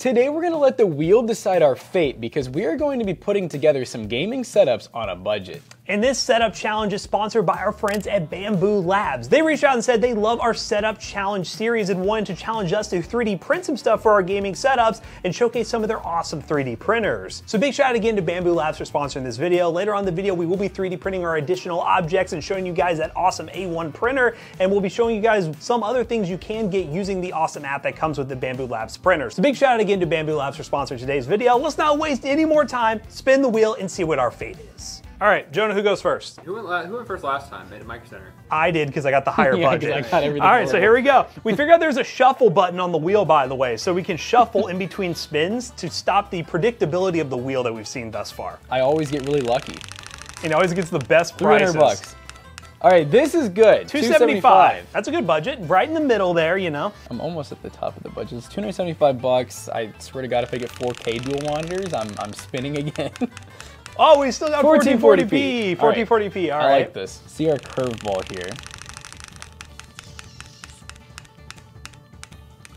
Today we're going to let the wheel decide our fate because we are going to be putting together some gaming setups on a budget. And this setup challenge is sponsored by our friends at Bambu Labs. They reached out and said they love our setup challenge series and wanted to challenge us to 3D print some stuff for our gaming setups and showcase some of their awesome 3D printers. So big shout out again to Bambu Labs for sponsoring this video. Later on in the video, we will be 3D printing our additional objects and showing you guys that awesome A1 printer, and we'll be showing you guys some other things you can get using the awesome app that comes with the Bambu Labs printer. So big shout out again to Bambu Labs for sponsoring today's video. Let's not waste any more time, spin the wheel and see what our fate is. All right, Jonah, who goes first? Who went first last time at Micro Center? I did because I got the higher Yeah, budget. 'cause I got everything All right, so horrible. here we go. We figured out there's a shuffle button on the wheel, by the way, so we can shuffle in between spins to stop the predictability of the wheel that we've seen thus far. I always get really lucky. And it always gets the best 300 prices. bucks. All right, this is good. $275. That's a good budget, right in the middle there, you know. I'm almost at the top of the budget. It's 275 bucks. I swear to God, if I get 4K dual monitors, I'm spinning again. Oh, we still got 1440p. 1440p. 1440p, all right. I like this. See our curveball here.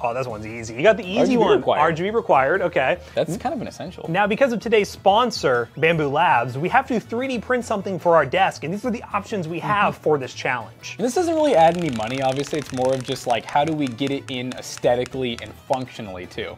Oh, this one's easy. You got the easy RGB one. required. RGB required, okay. That's kind of an essential. Now, because of today's sponsor, Bambu Labs, we have to 3D print something for our desk, and these are the options we have for this challenge. And this doesn't really add any money, obviously. It's more of just like, how do we get it in aesthetically and functionally too?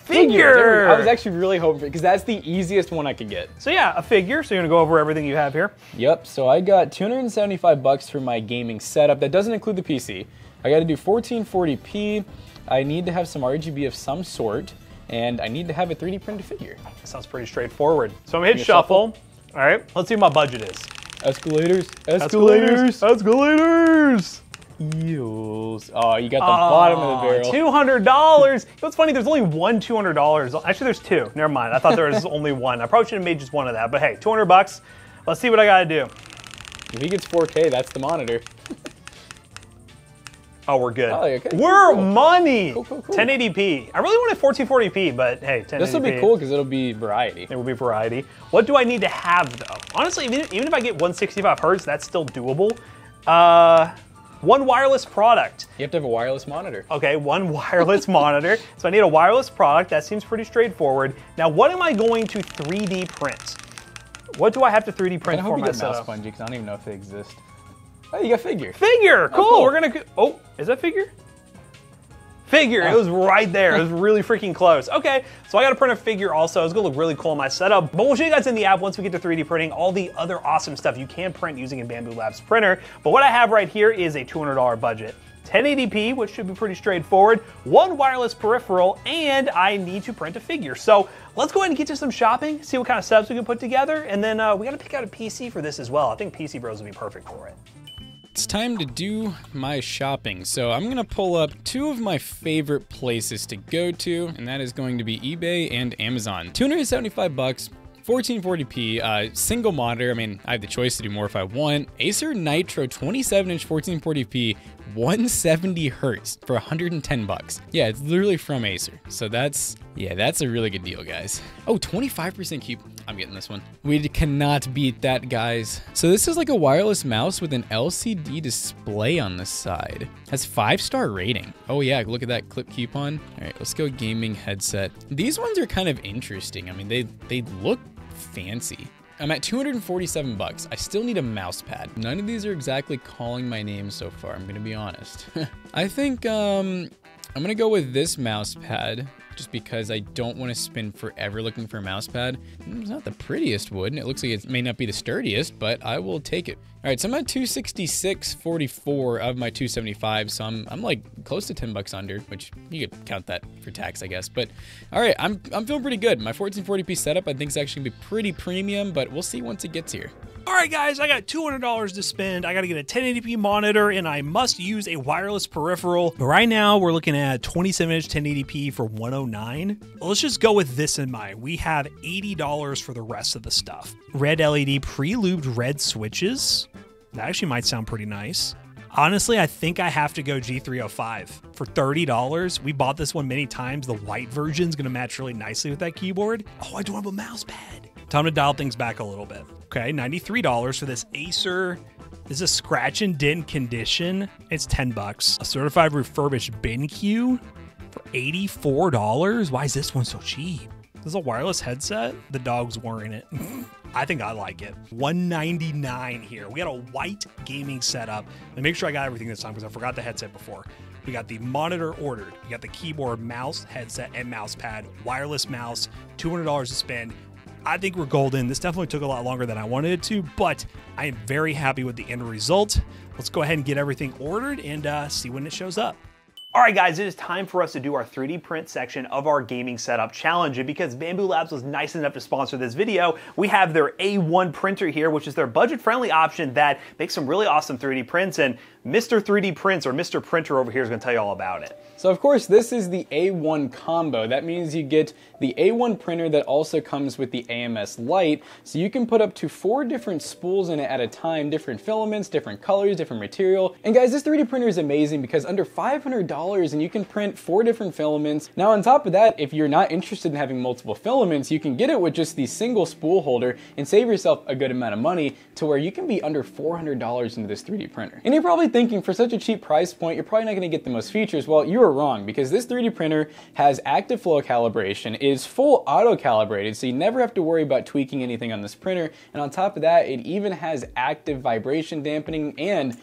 Figure! I was actually really hoping for it because that's the easiest one I could get. So yeah, a figure. So you're gonna go over everything you have here. Yep, so I got 275 bucks for my gaming setup. That doesn't include the PC. I gotta do 1440p. I need to have some RGB of some sort, and I need to have a 3D printed figure. Sounds pretty straightforward. So I'm gonna hit shuffle. All right, let's see what my budget is. Escalators, Escalators! Eels. Oh, you got the bottom of the barrel. $200. You know what's funny? There's only one $200. Actually, there's two. Never mind. I thought there was only one. I probably should have made just one of that. But hey, 200 bucks. Let's see what I gotta do. If he gets 4K, that's the monitor. Oh, we're good. Oh, okay. We're money. Cool. 1080p. I really wanted 1440p, but hey, 1080p. This will be cool because it'll be variety. It will be variety. What do I need to have though? Honestly, even if I get 165 hertz, that's still doable. One wireless product. You have to have a wireless monitor. Okay, one wireless monitor. So I need a wireless product. That seems pretty straightforward. Now, what am I going to 3D print? What do I have to 3D print I for hope you my get mouse setup? spongy because I don't even know if they exist. Oh, you got figure. Figure, cool. cool. We're gonna. Oh, is that figure? Figure. It was right there. It was really freaking close. Okay, so I got to print a figure also. It's gonna look really cool in my setup. But we'll show you guys in the app once we get to 3D printing all the other awesome stuff you can print using a Bambu Labs printer. But what I have right here is a $200 budget. 1080p, which should be pretty straightforward, one wireless peripheral, and I need to print a figure. So let's go ahead and get to some shopping, see what kind of setups we can put together, and then we gotta pick out a PC for this as well. I think PC Bros would be perfect for it. It's time to do my shopping. So I'm gonna pull up two of my favorite places to go to, and that is going to be eBay and Amazon. 275 bucks. 1440p, single monitor. I mean, I have the choice to do more if I want. Acer Nitro 27-inch 1440p, 170 hertz for 110 bucks. Yeah, it's literally from Acer. So that's a really good deal, guys. Oh, 25% cube. I'm getting this one. We cannot beat that, guys. So this is like a wireless mouse with an LCD display on the side. Has 5-star rating. Oh yeah, look at that clip coupon. All right, let's go gaming headset. These ones are kind of interesting. I mean, they look fancy. I'm at 247 bucks. I still need a mouse pad. None of these are exactly calling my name so far, I'm gonna be honest. I think I'm gonna go with this mouse pad just because I don't want to spend forever looking for a mouse pad. It's not the prettiest wood, and it looks like it may not be the sturdiest, but I will take it. All right, so I'm at 266.44 of my 275, so I'm like close to 10 bucks under, which you could count that for tax, I guess. But all right, I'm feeling pretty good. My 1440p setup I think is actually gonna be pretty premium, but we'll see once it gets here. All right, guys, I got $200 to spend. I got to get a 1080p monitor, and I must use a wireless peripheral. But right now, we're looking at 27-inch 1080p for $109. Well, let's just go with this in mind. We have $80 for the rest of the stuff. Red LED pre-lubed red switches. That actually might sound pretty nice. Honestly, I think I have to go G305 for $30. We bought this one many times. The white version is going to match really nicely with that keyboard. Oh, I don't have a mouse pad. Time to dial things back a little bit. Okay, $93 for this Acer. This is a scratch and dent condition. It's 10 bucks. A certified refurbished BenQ. for $84. Why is this one so cheap? This is a wireless headset. The dog's wearing it. I think I like it. $199 here. We got a white gaming setup. And make sure I got everything this time because I forgot the headset before. We got the monitor ordered. We got the keyboard, mouse, headset, and mouse pad. Wireless mouse. $200 to spend. I think we're golden. This definitely took a lot longer than I wanted it to, but I am very happy with the end result. Let's go ahead and get everything ordered and see when it shows up. All right, guys, it is time for us to do our 3D print section of our gaming setup challenge. And because Bambu Labs was nice enough to sponsor this video, we have their A1 printer here, which is their budget-friendly option that makes some really awesome 3D prints. And Mr. 3D Prints, or Mr. Printer over here, is going to tell you all about it. So of course, this is the A1 combo. That means you get the A1 printer that also comes with the AMS Lite, so you can put up to 4 different spools in it at a time, different filaments, different colors, different material. And guys, this 3D printer is amazing because under $500 and you can print 4 different filaments. Now on top of that, if you're not interested in having multiple filaments, you can get it with just the single spool holder and save yourself a good amount of money to where you can be under $400 into this 3D printer. And you're probably thinking, for such a cheap price point, you're probably not going to get the most features. Well, you are wrong, because this 3D printer has active flow calibration, is full auto calibrated, so you never have to worry about tweaking anything on this printer. And on top of that, it even has active vibration dampening and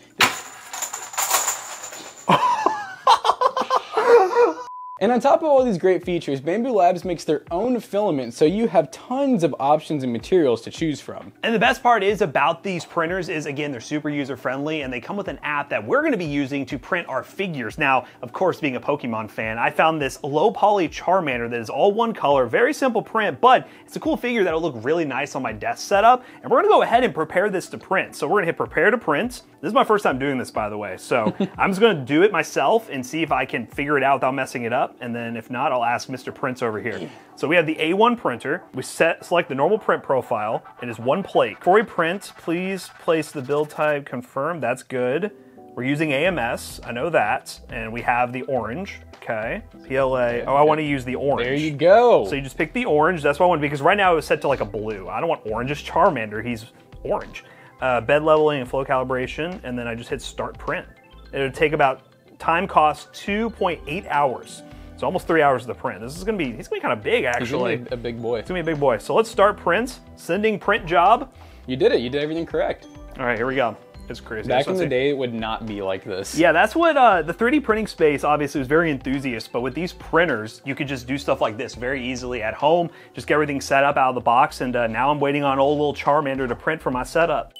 And on top of all these great features, Bambu Labs makes their own filament, so you have tons of options and materials to choose from. And the best part is about these printers is, again, they're super user-friendly, and they come with an app that we're going to be using to print our figures. Now, of course, being a Pokemon fan, I found this low poly Charmander that is all one color, very simple print, but it's a cool figure that'll look really nice on my desk setup, and we're going to go ahead and prepare this to print. So we're going to hit prepare to print. This is my first time doing this, by the way, so I'm just going to do it myself and see if I can figure it out without messing it up. And then if not, I'll ask Mr. Prints over here. So we have the A1 printer. We select the normal print profile. It is 1 plate. Before we print, please place the build type, confirm, that's good. We're using AMS, I know that. And we have the orange, okay. PLA, oh, I want to use the orange. There you go. So you just pick the orange, that's what I want, because right now it was set to like a blue. I don't want orange, it's Charmander, he's orange. Bed leveling and flow calibration, and then I just hit start print. It would take about, time cost 2.8 hours. It's almost 3 hours of the print. This is gonna be, he's gonna be kind of big actually. He's gonna be a big boy. It's gonna be a big boy. So let's start print, sending print job. You did it, you did everything correct. All right, here we go. It's crazy. Back in the day, it would not be like this. Yeah, that's what the 3D printing space obviously was very enthusiast, but with these printers, you could just do stuff like this very easily at home, just get everything set up out of the box, and now I'm waiting on old little Charmander to print for my setup.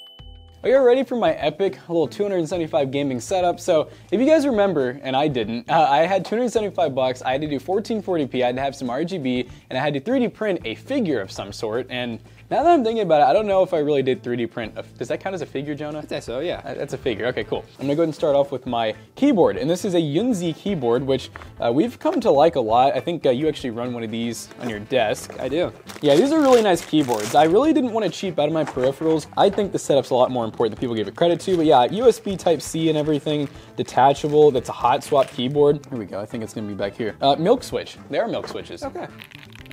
Are you ready for my epic little 275 gaming setup? So if you guys remember, and I didn't, I had 275 bucks, I had to do 1440p, I had to have some RGB, and I had to 3D print a figure of some sort. And now that I'm thinking about it, I don't know if I really did 3D print. Does that count as a figure, Jonah? I'd say so, yeah. That's a figure, okay, cool. I'm gonna go ahead and start off with my keyboard. And this is a Yunzi keyboard, which we've come to like a lot. I think you actually run one of these on your desk. I do. Yeah, these are really nice keyboards. I really didn't want to cheap out of my peripherals. I think the setup's a lot more important than people give it credit to, but yeah, USB Type-C and everything, detachable, that's a hot swap keyboard. Here we go, I think it's gonna be back here. Milk switch, there are milk switches. Okay.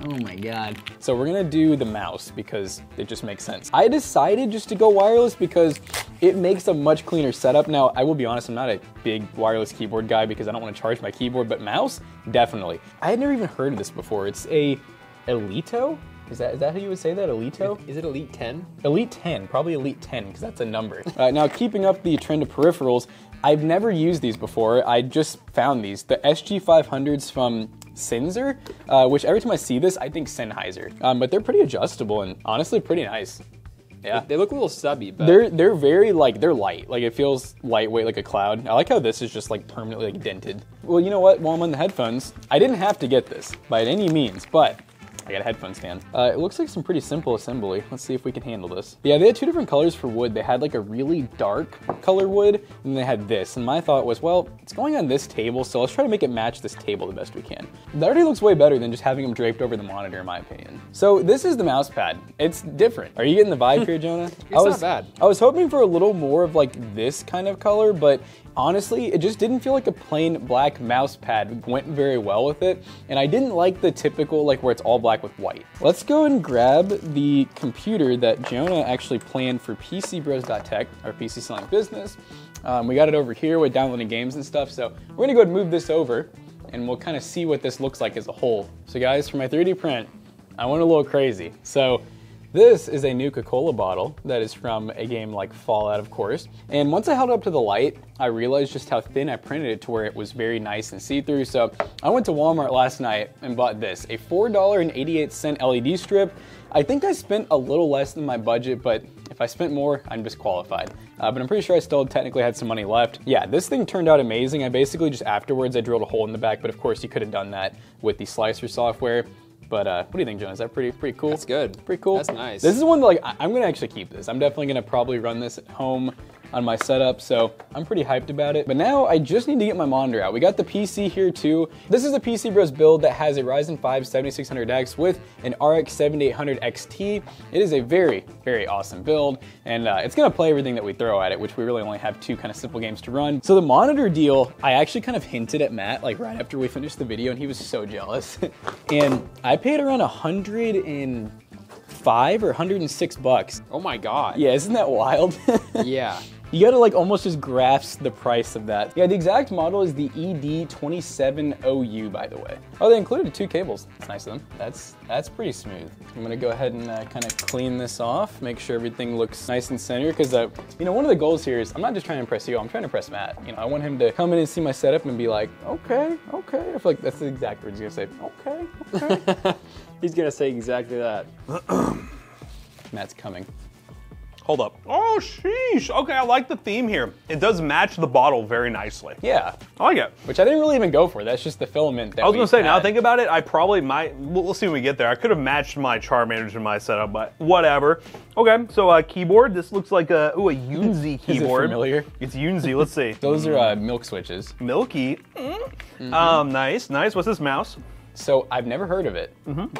Oh my God. So we're gonna do the mouse because it just makes sense. I decided just to go wireless because it makes a much cleaner setup. Now, I will be honest, I'm not a big wireless keyboard guy because I don't want to charge my keyboard, but mouse, definitely. I had never even heard of this before. It's a Elito? Is that how you would say that, Elito? Is it Elite 10? Elite 10, probably Elite 10, because that's a number. Now, keeping up the trend of peripherals, I've never used these before. I just found these. The SG500s from Sennheiser, which every time I see this, I think Sennheiser. But they're pretty adjustable and honestly pretty nice. Yeah. They look a little stubby, but they're very they're light. Like it feels lightweight like a cloud. I like how this is just like permanently like dented. Well, you know what? While I'm on the headphones, I didn't have to get this by any means, but I got a headphone stand. It looks like some pretty simple assembly. Let's see if we can handle this. Yeah, they had 2 different colors for wood. They had like a really dark color wood, and they had this. And my thought was, well, it's going on this table, so let's try to make it match this table the best we can. That already looks way better than just having them draped over the monitor, in my opinion. So this is the mouse pad. It's different. Are you getting the vibe here, Jonah? It's not bad. I was hoping for a little more of like this kind of color, but honestly, it just didn't feel like a plain black mouse pad went very well with it. And I didn't like the typical, like where it's all black with white. Let's go and grab the computer that Jonah actually planned for PCBros.tech, our PC selling business. We got it over here with downloading games and stuff. So we're gonna go ahead and move this over. and we'll kind of see what this looks like as a whole. So guys, for my 3D print, I went a little crazy. So this is a Nuka-Cola bottle that is from a game like Fallout, of course. And once I held it up to the light, I realized just how thin I printed it to where it was very nice and see-through. So I went to Walmart last night and bought this, a $4.88 LED strip. I think I spent a little less than my budget, but if I spent more, I'm disqualified. But I'm pretty sure I still technically had some money left. Yeah, this thing turned out amazing. I basically just afterwards, I drilled a hole in the back, but of course you could have done that with the slicer software. But what do you think, Jonah? Is that pretty cool? That's good. Pretty cool. That's nice. This is one that, like, I'm gonna actually keep this. I'm definitely gonna probably run this at home on my setup, so I'm pretty hyped about it. But now I just need to get my monitor out. We got the PC here too. This is a PC Bros build that has a Ryzen 5 7600X with an RX 7800 XT. It is a very, very awesome build, and it's gonna play everything that we throw at it, which we really only have 2 kind of simple games to run. So the monitor deal, I actually kind of hinted at Matt, like right after we finished the video, and he was so jealous. And I paid around 105 or 106 bucks. Oh my God. Yeah, isn't that wild? Yeah. You gotta like almost just grasp the price of that. Yeah, the exact model is the ED27OU, by the way. Oh, they included 2 cables. That's nice of them. That's pretty smooth. I'm gonna go ahead and kind of clean this off, make sure everything looks nice and centered, because you know, one of the goals here is I'm not just trying to impress you, I'm trying to impress Matt. You know, I want him to come in and see my setup and be like, okay. I feel like that's the exact word he's gonna say. Okay. He's gonna say exactly that. Matt's coming. Hold up. Oh, sheesh. Okay, I like the theme here. It does match the bottle very nicely. Yeah. I like it. Which I didn't really even go for. That's just the filament that I was we gonna say, now had. think about it, I probably might, we'll see when we get there. I could have matched my Charmanders in my setup, but whatever. Okay, so keyboard, this looks like a Yunzi keyboard. Is it familiar? It's Yunzi, let's see. Those are milk switches. Milky. Nice. What's this mouse? So I've never heard of it,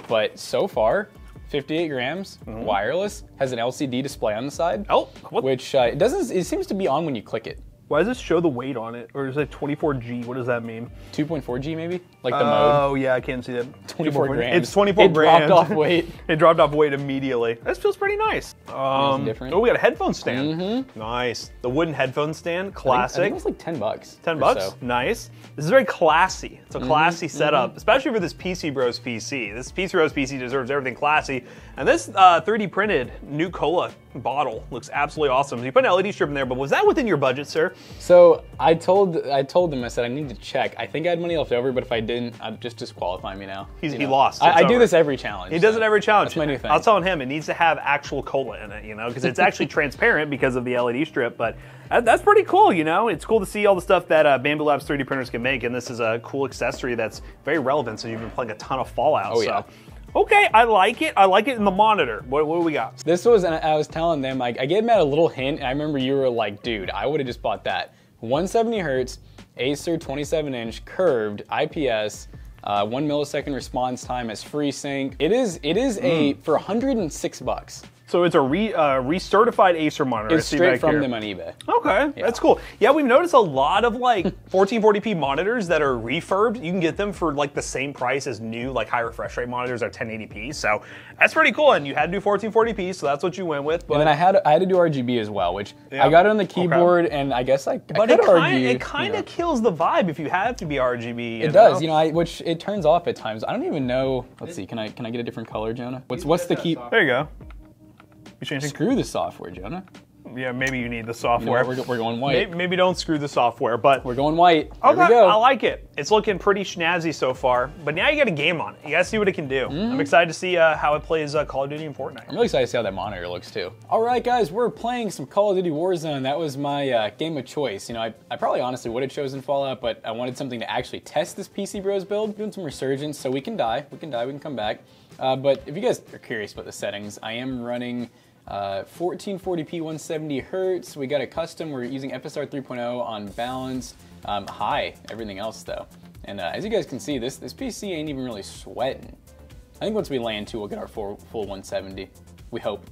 but so far, 58 grams, wireless, has an LCD display on the side. Oh, what? Which it seems to be on when you click it. Why does this show the weight on it? Or is it 24G? What does that mean? 2.4G maybe? Like the mode. Oh, yeah, I can't see that. 24 grams. It's 24 it grams. It dropped off weight. It dropped off weight immediately. This feels pretty nice. Different. Oh, we got a headphone stand. Nice. The wooden headphone stand, classic. I think it was like 10 bucks. 10 or bucks? so. Nice. This is very classy. It's a classy setup, especially for this PC Bros PC. This PC Bros PC deserves everything classy. And this 3D printed Nuka-Cola bottle looks absolutely awesome. So you put an LED strip in there, but was that within your budget, sir? So I told them, I said, I need to check. I think I had money left over, but if I didn't, I'd just disqualify me now. He You know? lost. I It's do over. this every challenge. He does so it every challenge. That's my new thing. I was telling him it needs to have actual cola in it, you know, because it's actually transparent because of the LED strip. But that's pretty cool, you know. It's cool to see all the stuff that Bambu Labs 3D printers can make, and this is a cool accessory that's very relevant since you've been playing a ton of Fallout. Oh, yeah. So. Okay, I like it. I like it in the monitor. What do we got? This was, and I was telling them, I gave Matt a little hint, and I remember you were like, dude, I would have just bought that. 170 hertz, Acer 27-inch curved IPS, 1 millisecond response time as FreeSync. It is a for 106 bucks. So it's a recertified Acer monitor. It's I see straight back from here. them on eBay. Okay, that's cool. Yeah, we've noticed a lot of like 1440p monitors that are refurbed. You can get them for like the same price as new, like high refresh rate monitors are 1080p. So that's pretty cool. And you had to do 1440p, so that's what you went with. But And then I had to do RGB as well, which Yeah. I got it on the keyboard, and I guess I but could it argue. kind of kills the vibe if you have to be RGB. It does, you know, which it turns off at times. I don't even know. Let's see. Can I get a different color, Jonah? What's the key? There you go. You changing? Screw the software, Jonah. Yeah, maybe you need the You know software. what, we're going white. Maybe don't screw the software, but We're going white. There we okay, go. I like it. It's looking pretty snazzy so far, but now you got a game on it. You got to see what it can do. I'm excited to see how it plays Call of Duty and Fortnite. I'm really excited to see how that monitor looks too. All right, guys, we're playing some Call of Duty Warzone. That was my game of choice. You know, I probably honestly would have chosen Fallout, but I wanted something to actually test this PC Bros build, doing some resurgence, so we can die, we can come back. But if you guys are curious about the settings, I am running 1440p 170 hertz. We got a custom. We're using FSR 3.0 on balanced, high, everything else though. And as you guys can see, this PC ain't even really sweating. I think once we land too, we'll get our full 170. We hope.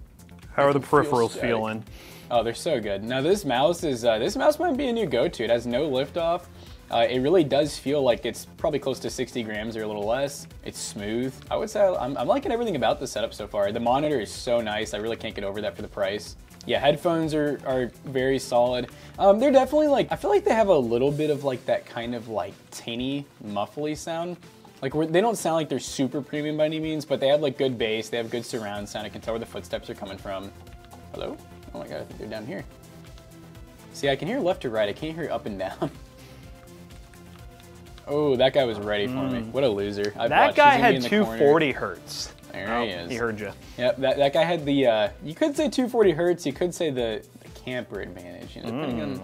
How are the Feel peripherals static. feeling? Oh, they're so good. Now this mouse might be a new go-to. It has no liftoff. It really does feel like it's probably close to 60 grams or a little less. It's smooth. I would say I'm liking everything about the setup so far. The monitor is so nice. I really can't get over that for the price. Yeah, headphones are very solid. They're definitely like, I feel like they have a little bit of like that kind of like tinny, muffly sound. Like they don't sound like they're super premium by any means, but they have like good bass, they have good surround sound. I can tell where the footsteps are coming from. Hello? Oh my God, I think they're down here. See, I can hear left to right, I can't hear up and down. Oh, that guy was ready for me. What a loser. That guy had 240 hertz. There he is. He heard you. Yep, that guy had the, you could say 240 hertz, you could say the camper advantage, you know,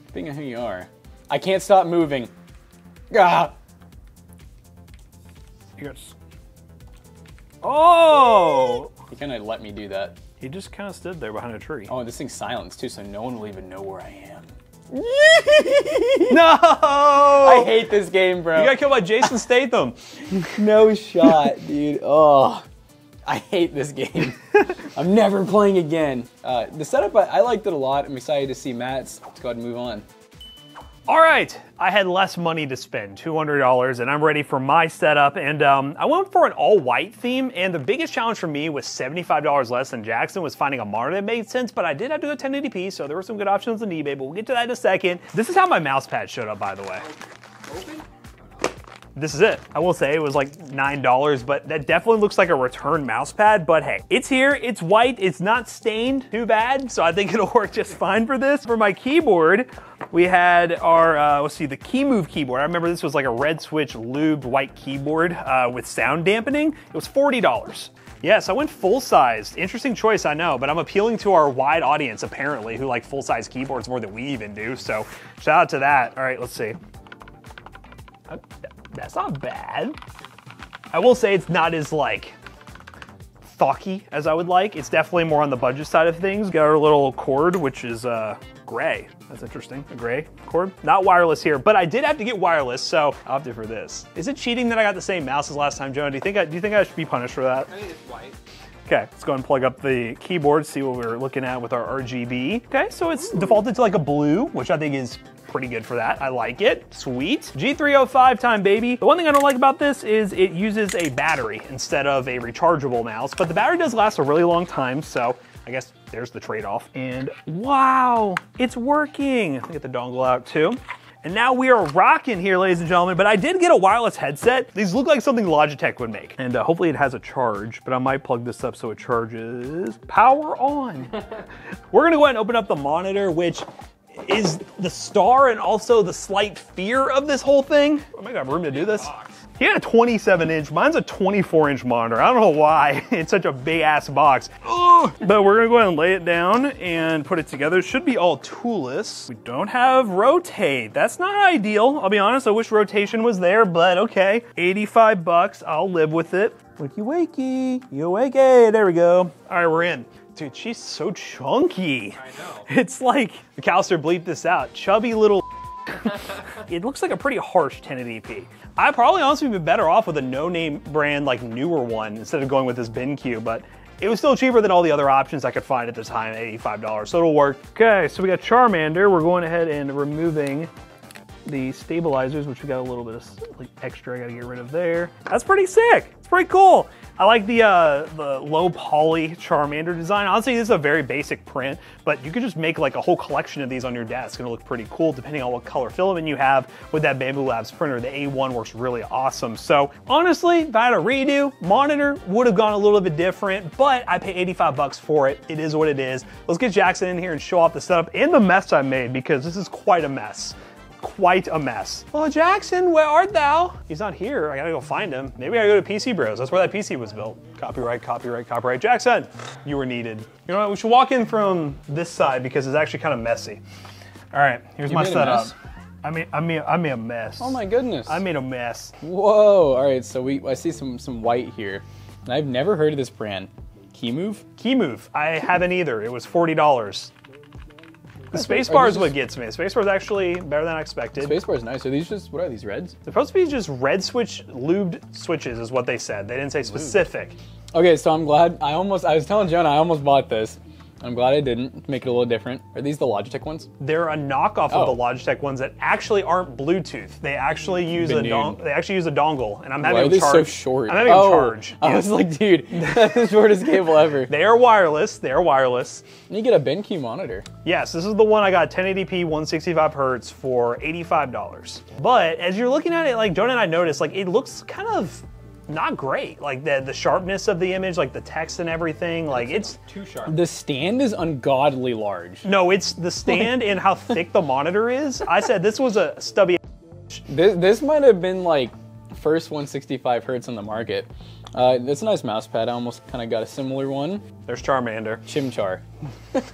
depending on who you are. I can't stop moving. Ah! Oh! He kind of let me do that. He just kind of stood there behind a tree. Oh, and this thing's silenced too, so no one will even know where I am. No! I hate this game, bro. You got killed by Jason Statham. No shot, dude. Oh, I hate this game. I'm never playing again. The setup, I liked it a lot. I'm excited to see Matt's. Let's go ahead and move on. All right, I had less money to spend, $200, and I'm ready for my setup. And I went for an all-white theme, and the biggest challenge for me was $75 less than Jackson was finding a monitor that made sense, but I did have to go 1080p, so there were some good options on eBay, but we'll get to that in a second. This is how my mouse pad showed up, by the way. This is it. I will say it was like $9, but that definitely looks like a return mouse pad, but hey, it's here, it's white, it's not stained too bad, so I think it'll work just fine for this. For my keyboard, we had our, let's see, the KeyMove keyboard. I remember this was like a red switch lubed white keyboard with sound dampening. It was $40. Yes, I went full-sized. Interesting choice, I know, but I'm appealing to our wide audience, apparently, who like full-size keyboards more than we even do, so shout out to that. All right, let's see. That's not bad. I will say it's not as like thocky as I would like. It's definitely more on the budget side of things. Got our little cord, which is gray. That's interesting, a gray cord. Not wireless here, but I did have to get wireless, so I opted for this. Is it cheating that I got the same mouse as last time, Joe? Do you think I should be punished for that? I think it's white. Okay, let's go ahead and plug up the keyboard, see what we're looking at with our RGB. Okay, so it's defaulted to like a blue, which I think is pretty good for that. I like it. Sweet. G305 time, baby. The one thing I don't like about this is it uses a battery instead of a rechargeable mouse, but the battery does last a really long time, so I guess there's the trade-off. And wow, it's working. Let me get the dongle out too. And now we are rocking here, ladies and gentlemen, but I did get a wireless headset. These look like something Logitech would make. And hopefully it has a charge, but I might plug this up so it charges. Power on. We're gonna go ahead and open up the monitor, which is the star and also the slight fear of this whole thing. Oh my God, have room to do this? He had a 27-inch, mine's a 24-inch monitor. I don't know why it's such a big-ass box. Ugh. But we're gonna go ahead and lay it down and put it together. It should be all toolless. We don't have rotate. That's not ideal. I'll be honest, I wish rotation was there, but okay. 85 bucks, I'll live with it. Wakey wakey, you wakey, there we go. All right, we're in. Dude, she's so chunky. I know. It's like, McAllister, bleep this out, chubby little It looks like a pretty harsh 1080p. I probably honestly been better off with a no-name brand, like newer one, instead of going with this BenQ, but it was still cheaper than all the other options I could find at the time, $85, so it'll work. Okay, so we got Charmander. We're going ahead and removing the stabilizers, which we got a little bit of like, extra I gotta get rid of there. That's pretty sick. It's pretty cool. I like the low poly Charmander design. Honestly, this is a very basic print, but you could just make like a whole collection of these on your desk and it'll look pretty cool depending on what color filament you have with that Bambu Labs printer. The A1 works really awesome. So honestly, if I had a redo, monitor would have gone a little bit different, but I pay 85 bucks for it. It is what it is. Let's get Jackson in here and show off the setup and the mess I made because this is quite a mess. Quite a mess. Oh, Jackson, where art thou? He's not here. I gotta go find him. Maybe I go to PC Bros. That's where that PC was built. Copyright, copyright, copyright. Jackson, you were needed. You know what? We should walk in from this side because it's actually kind of messy. All right, here's my setup. I made a mess. Oh my goodness. I made a mess. Whoa. All right, so I see some white here. And I've never heard of this brand. KeyMove? KeyMove. I haven't either. It was $40. The spacebar is what gets me. The spacebar is actually better than I expected. Spacebar is nice. Are these just, what are these, reds? They're supposed to be just red switch, lubed switches is what they said. They didn't say specific. Okay, so I'm glad. I was telling Jonah I almost bought this. I'm glad I didn't. Make it a little different. Are these the Logitech ones? They're a knockoff Oh. of the Logitech ones that actually aren't Bluetooth. They actually use a Benoon. they actually use a dongle, and I'm Why having are them they so charge. short? I'm having them charge. I was like, dude, that's the shortest cable ever. They are wireless. They are wireless. You get a BenQ monitor. Yes, this is the one I got 1080p 165 hertz for $85. But as you're looking at it, like Jonah and I noticed, like it looks kind of not great. Like the sharpness of the image, like the text and everything, like it's Too sharp. The stand is ungodly large. no, it's the stand and how thick the monitor is. I said this was a stubby. This might have been like first 165 hertz on the market. It's a nice mouse pad. I almost kind of got a similar one. There's Charmander. Chimchar.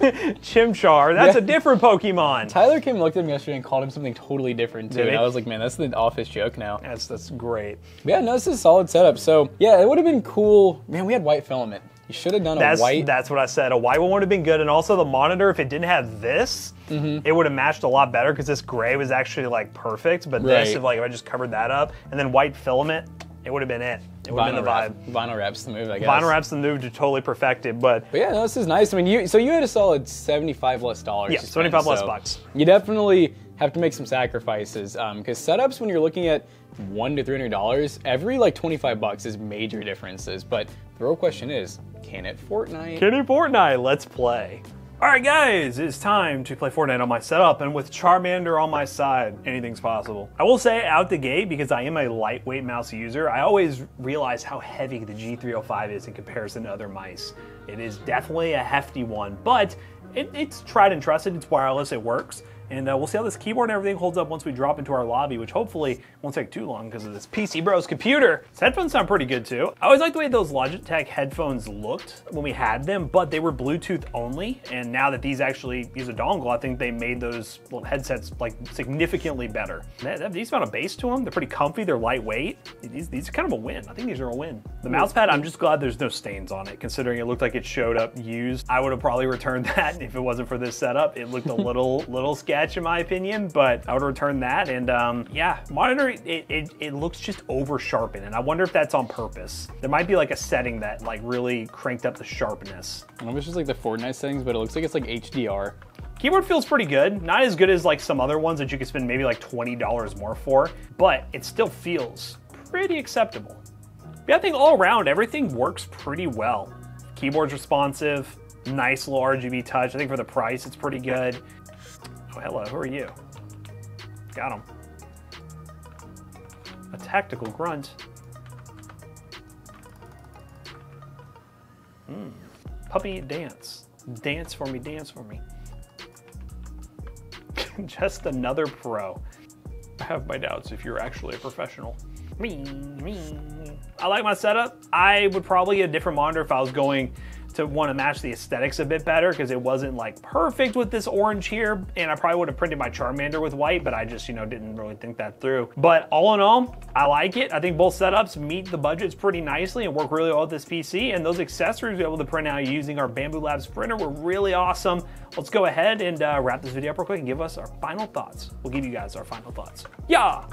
Chimchar, that's Yeah. a different Pokemon. Tyler came and looked at him yesterday and called him something totally different too. Did he? And I was like, man, that's the office joke now. That's great. But yeah, no, this is a solid setup. So yeah, it would have been cool. Man, we had white filament. You should have done a white. That's what I said. A white one would have been good, and also the monitor, if it didn't have this, Mm-hmm. it would have matched a lot better because this gray was actually like perfect. But this, Right. if I just covered that up, and then white filament, it would have been it. It would have been the vibe. Vinyl wrap's the move, I guess. Vinyl wrap's the move to totally perfect it, but But yeah, no, this is nice. I mean, you had a solid $75 less. yeah, to 75 spend, less so bucks. You definitely have to make some sacrifices because setups, when you're looking at $100 to $300, every like 25 bucks is major differences. But the real question is, can it Fortnite? Kenny Fortnite, let's play. All right, guys, it's time to play Fortnite on my setup, and with Charmander on my side, anything's possible. I will say out the gate, because I am a lightweight mouse user, I always realize how heavy the G305 is in comparison to other mice. It is definitely a hefty one, but it's tried and trusted, it's wireless, it works. And we'll see how this keyboard and everything holds up once we drop into our lobby, which hopefully won't take too long because of this PC Bros computer. These headphones sound pretty good too. I always liked the way those Logitech headphones looked when we had them, but they were Bluetooth only. And now that these actually use a dongle, I think they made those little headsets like significantly better. These found a base to them. They're pretty comfy. They're lightweight. These are kind of a win. I think these are a win. The mouse pad, I'm just glad there's no stains on it, considering it looked like it showed up used. I would have probably returned that if it wasn't for this setup. It looked a little sketch in my opinion, but I would return that. And yeah, monitor, it looks just over sharpened, and I wonder if that's on purpose. There might be like a setting that like really cranked up the sharpness. I don't know if it's just like the Fortnite settings, but it looks like it's like HDR. Keyboard feels pretty good. Not as good as like some other ones that you could spend maybe like $20 more for, but it still feels pretty acceptable. But I think all around, everything works pretty well. Keyboard's responsive, nice little RGB touch. I think for the price, it's pretty good. Oh, hello, who are you? Got him. A tactical grunt. Puppy dance. Dance for me, dance for me. Just another pro. I have my doubts if you're actually a professional. I like my setup. I would probably get a different monitor if I was going to want to match the aesthetics a bit better, because it wasn't like perfect with this orange here, and I probably would have printed my Charmander with white, but I just, didn't really think that through. But all in all, I like it. I think both setups meet the budgets pretty nicely and work really well with this PC, and those accessories we were able to print out using our Bambu Labs printer were really awesome. Let's go ahead and wrap this video up real quick and give us our final thoughts. We'll give you guys our final thoughts. Yeah!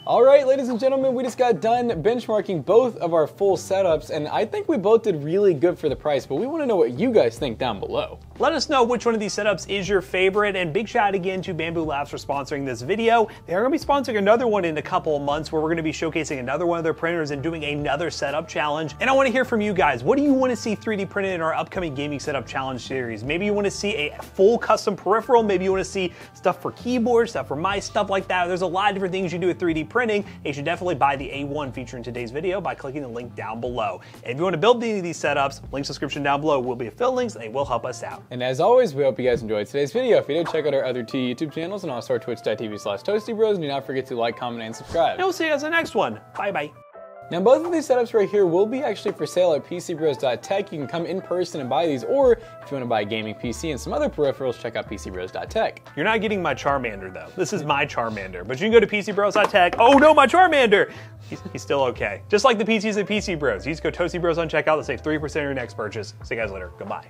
All right, ladies and gentlemen, we just got done benchmarking both of our full setups, and I think we both did really good for the price, but we want to know what you guys think down below. Let us know which one of these setups is your favorite, and big shout out again to Bambu Labs for sponsoring this video. They are going to be sponsoring another one in a couple of months where we're going to be showcasing another one of their printers and doing another setup challenge. And I want to hear from you guys. What do you want to see 3D printed in our upcoming gaming setup challenge series? Maybe you want to see a full custom peripheral. Maybe you want to see stuff for keyboards, stuff for mice, stuff like that. There's a lot of different things you do with 3D printing. You should definitely buy the A1 featured in today's video by clicking the link down below. And if you want to build any of these setups, link description down below will be affiliate links, and they will help us out. And as always, we hope you guys enjoyed today's video. If you did, check out our other two YouTube channels and also our twitch.tv/ToastyBros. And do not forget to like, comment, and subscribe. And we'll see you guys in the next one. Bye-bye. Now, both of these setups right here will be actually for sale at PCBros.tech. You can come in person and buy these, or if you want to buy a gaming PC and some other peripherals, check out PCBros.tech. You're not getting my Charmander though. This is my Charmander, but you can go to PCBros.tech. Oh no, my Charmander! He's still okay. Just like the PCs at PC Bros. You just go Toasty Bros on checkout to save 3% of your next purchase. See you guys later. Goodbye.